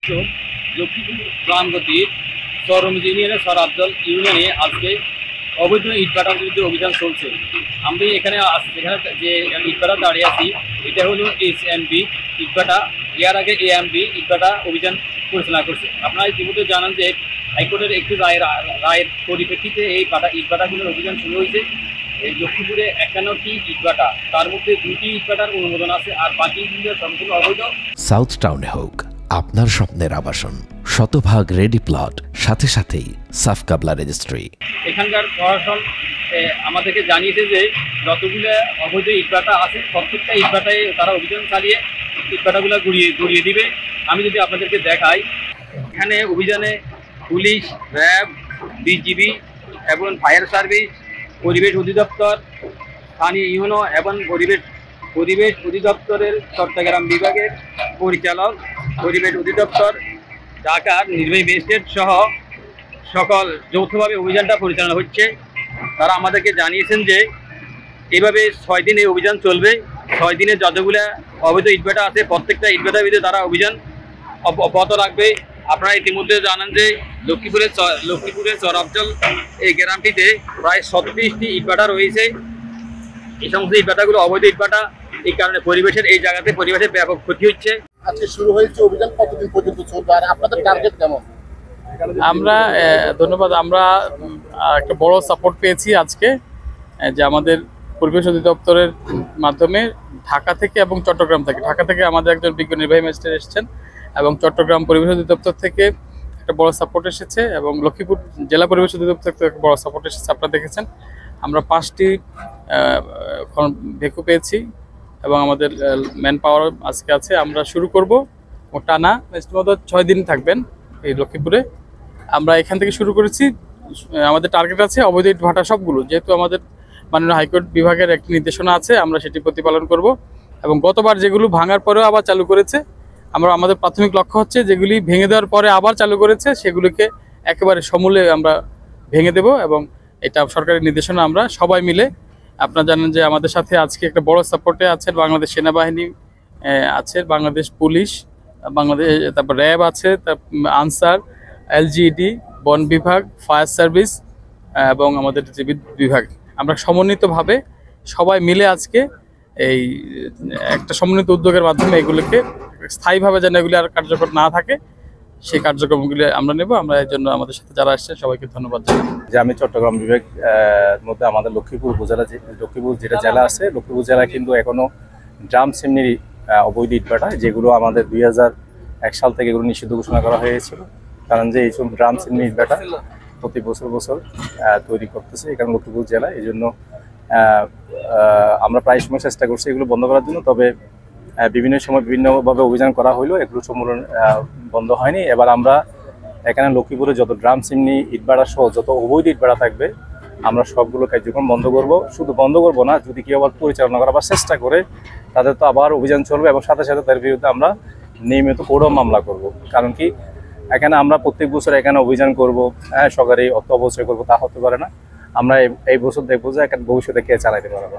লক্ষ্মীপুর প্রাণগতির চরম ইউনিয়নের সরাবদল ইউনিয়নে আজকে অবৈধ ইটভাটার বিরুদ্ধে অভিযান চলছে। আমি এখানে যে ইটভাটা দাঁড়িয়ে আছি, এটা হলো SMB ইটভাটা। এর আগে AMB ইটভাটা অভিযান পরিচালনা করছে। আপনারা ইতিমধ্যে জানান যে হাইকোর্টের একটি রায়ের পরিপ্রেক্ষিতে এই ইটভাটাগুলোর অভিযান শুরু হয়েছে। এই লক্ষ্মীপুরে 51টি ইটভাটা, তার মধ্যে 2টি ইটভাটার অনুমোদন আছে, আর বাকিগুলো সম্পূর্ণ অবৈধ। সাউথ টাউনে হোক আপনার স্বপ্নের আবাসন, শতভাগ রেডি প্লট, সাথে সাথেই সাফকাবলা রেজিস্ট্রি। এখানকার প্রশাসন আমাদেরকে জানিয়েছে যে যতগুলো অবৈধ ইটভাটা আছে প্রত্যেকটা ইটভাটায় তারা অভিযান চালিয়ে ইটভাটাগুলো গুড়িয়ে দিবে। আমি যদি আপনাদেরকে দেখাই, এখানে অভিযানে পুলিশ, র্যাব, BGB এবং ফায়ার সার্ভিস, পরিবেশ অধিদপ্তর, স্থানীয় ইউনো এবং পরিবেশ অধিদপ্তরের চট্টগ্রাম বিভাগের পরিচালক, পরিবেশ অধিদপ্তর, ঢাকার নির্বাহী ম্যাজিস্ট্রেট সহ সকল যৌথভাবে অভিযানটা পরিচালনা হচ্ছে। তারা আমাদেরকে জানিয়েছেন যে এভাবে 6 দিন এই অভিযান চলবে। 6 দিনে যতগুলো অবৈধ ইটভাটা আছে প্রত্যেকটা ইটভাটার ভিতরে তারা অভিযান অব্যাহত রাখবে। আপনারা ইতিমধ্যে জানেন যে লক্ষ্মীপুরের চরাবজল এই গ্রামটিতে প্রায় 36টি ইটভাটা রয়েছে। এই সমস্ত ইটভাটাগুলো অবৈধ ইটভাটা, এই কারণে পরিবেশের ব্যাপক ক্ষতি হচ্ছে। আজকে শুরু হয়েছে অভিযান, কতদিন পর্যন্ত চলবে আর আপনাদের টার্গেট কেমন? ধন্যবাদ। আমরা একটা বড় সাপোর্ট পেয়েছি আজকে, যে আমাদের পরিবেশ অধিদপ্তরের মাধ্যমে ঢাকা থেকে এবং চট্টগ্রাম থেকে, ঢাকা থেকে আমাদের একজন বিজ্ঞ নির্বাহী ম্যাজিস্ট্রেট এসেছেন এবং চট্টগ্রাম পরিবেশ অধিদপ্তর থেকে একটা বড় সাপোর্ট এসেছে এবং লক্ষ্মীপুর জেলা পরিবেশ অধিদপ্তর থেকে একটা বড় সাপোর্ট এসেছে। আপনারা দেখেছেন আমরা 5টি ভেকু পেয়েছি এবং আমাদের ম্যান পাওয়ার আজকে আছে। আমরা শুরু করব টানা 6 দিন থাকবেন এই লক্ষ্মীপুরে। আমরা এখান থেকে শুরু করেছি। আমাদের টার্গেট আছে অবৈধ ইটভাটা সবগুলো, যেহেতু আমাদের মাননীয় হাইকোর্ট বিভাগের একটি নির্দেশনা আছে, আমরা সেটি প্রতিপালন করব। এবং গতবার যেগুলো ভাঙার পরেও আবার চালু করেছে, আমাদের প্রাথমিক লক্ষ্য হচ্ছে যেগুলি ভেঙে দেওয়ার পরে আবার চালু করেছে সেগুলিকে একেবারে সমূলে আমরা ভেঙে দেব। এবং এটা সরকারি নির্দেশনা। আমরা সবাই মিলে, আপনারা জানেন যে আমাদের সাথে আজকে একটা বড় সাপোর্টে আছে বাংলাদেশ সেনাবাহিনী আছে, বাংলাদেশ পুলিশ, তারপর র্যাব আছে, আনসার, LGED, বন বিভাগ, ফায়ার সার্ভিস এবং আমাদের যে বিদ্যুৎ বিভাগ। আমরা সমন্বিতভাবে সবাই মিলে আজকে এই একটা সমন্বিত উদ্যোগের মাধ্যমে এগুলোকে স্থায়ীভাবে যেন এগুলি আর কার্যকর না থাকে সেই কার্যক্রমগুলি আমরা নেব। আমরা এর জন্য আমাদের সাথে যারা আসছেন সবাইকে ধন্যবাদ জানাই। যে আমি চট্টগ্রাম বিভাগ মধ্যে আমাদের লক্ষ্মীপুর যেটা জেলা আছে, লক্ষ্মীপুর জেলা কিন্তু এখনো ড্রাম চিমনির অবৈধ ইটভাটা, যেগুলো আমাদের 2001 সাল থেকে এগুলো নিষিদ্ধ ঘোষণা করা হয়েছিল। কারণ যে এইসব ড্রাম চিমনি ইটভাটা প্রতি বছর তৈরি করতেছে এখানে লক্ষ্মীপুর জেলায়। এই জন্য আমরা প্রায় সময় চেষ্টা করছি এগুলো বন্ধ করার জন্য। তবে বিভিন্ন সময় বিভিন্নভাবে অভিযান করা হইলেও এগুলো সম্পূর্ণ বন্ধ হয়নি। এবার আমরা এখানে লক্ষ্মীপুরে যত ড্রাম চিমনি ইটভাটা সহ যত অবৈধ ইটভাটা থাকবে আমরা সবগুলো কার্যক্রম বন্ধ করব। শুধু বন্ধ করব না, যদি কেউ আবার পরিচালনা করার আবার চেষ্টা করে তাদের তো আবার অভিযান চলবে এবং সাথে সাথে তার বিরুদ্ধে আমরা নিয়মিত কোর্টও মামলা করব। কারণ কি, এখানে আমরা প্রত্যেক বছর এখানে অভিযান করব, সরকারি অর্থ অপচয় করবো তা হতে পারে না। আমরা এই বছর দেখবো যে ভবিষ্যতে কে চালাইতে পারবো।